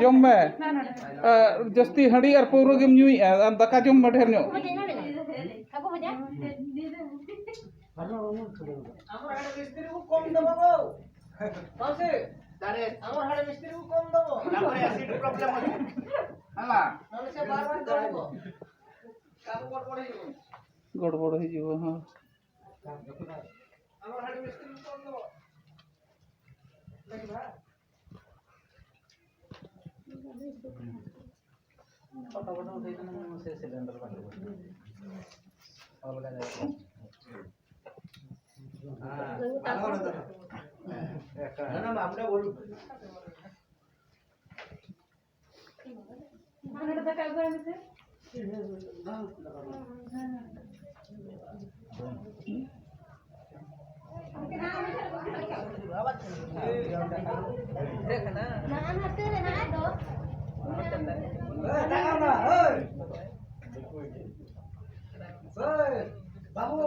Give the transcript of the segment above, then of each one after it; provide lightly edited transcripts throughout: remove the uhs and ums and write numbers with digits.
जम में जस्ती हड़ी और पौरो गेम न्यूई दाका जम में ढेर नो गड़बड़ हो हाँ फोटो फोटो उठे से सिलेंडर बाटे अलग जाए हां ना আমরা বলু মানে টাকা করে নিতে देखना ना हते ना दो बाबू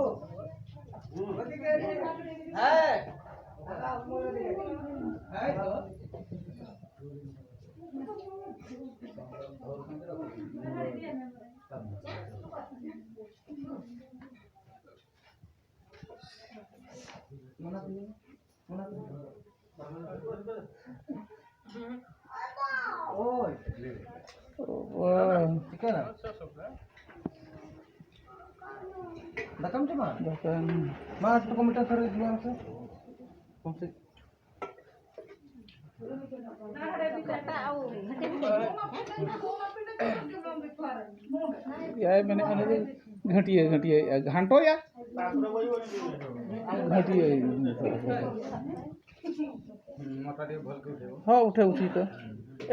Dakam cuma? Dakam. Mas tu komentar hari dua tu. Konsep. या मैंने घटिया घटिया घंटो या घटिया हाँ उठे उठी तो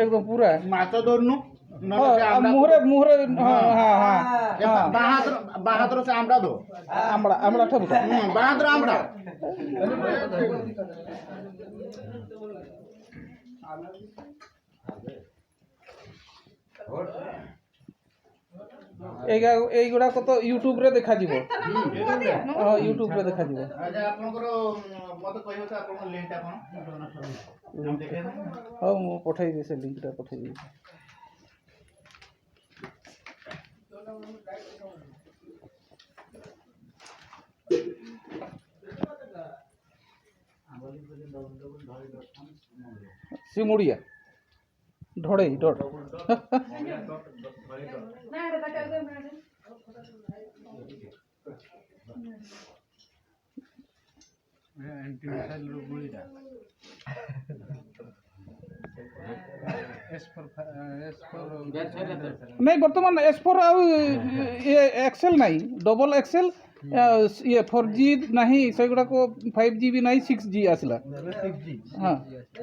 एकदम पूरा माता दोनों मुहरे मुहरे हाँ हाँ हाँ बहादुर से आमड़ा दो आमड़ा आमड़ा ठब बहादुर आमड़ा এইগুড়া কত ইউটিউব রে দেখা দিব ইউটিউব রে দেখা দিব আচ্ছা আপনাদের মত কইও তো আপনাদের লিংকটা কোন নাম দেখে হ্যাঁ মু পঠাই দিই সে লিংকটা পঠাই দিই सिमुड़िया ढोड़े डॉट नहीं बर्तमान S4 ये एक्सेल नहीं डबल एक्सेल ये 4G नहीं से गुड़ा को 5G भी नहीं 6G आसला हाँ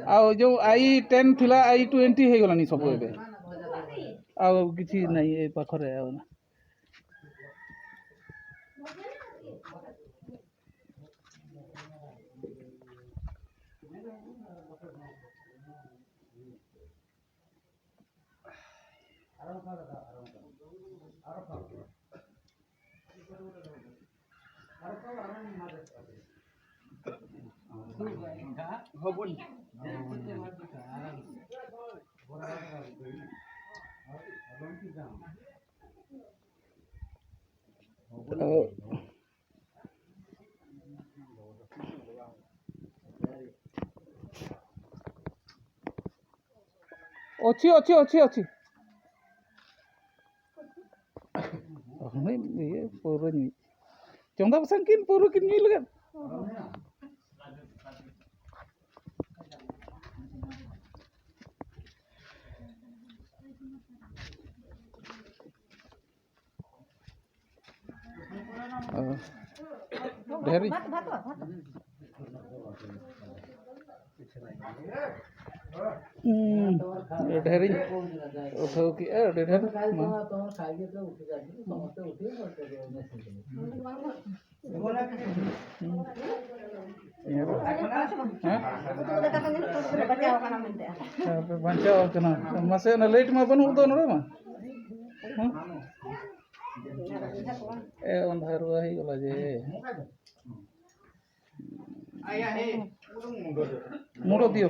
आ जो i10 थिला i20 हे गलानी सब एबे आ किछि नहीं ए पाखरे आ ना अच्छी अच्छी अच्छी अच्छी नहीं ये पूरा नहीं चंदा पसंद किन पूरा किन नहीं लगा ढेरी ढेरी उठाओ कि ढेर बचाव कना मसे ना लेट मा बनू दो नोड़े मा ए अंधारुआ ही गला जे आया हे मुडो दियो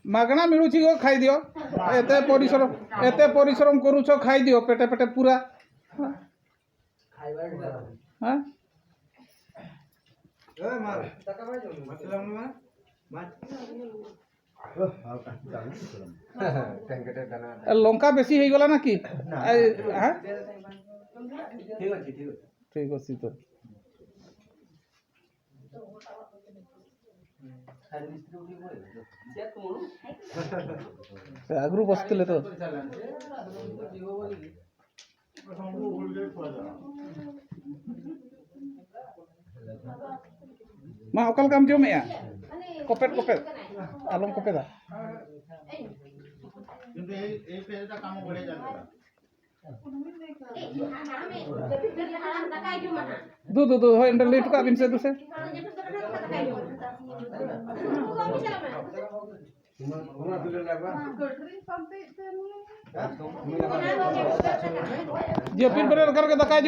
मागणा मिलूची गो खाई दियो एते परिश्रम करूछ खाई दियो पेटे पेटे पूरा हाँ लंका बेसी हो गला ना कि हाँ ठीक अच्छी तो आगरू बसते तो मा अकल काम जो में कोपेट कोपेट आलम कोपेदा কিন্তু এই পেজটা কাম করে যাবে दो दो दो हो इंटर लेट का बिन से दूसरे जो पिन पर करके दकाई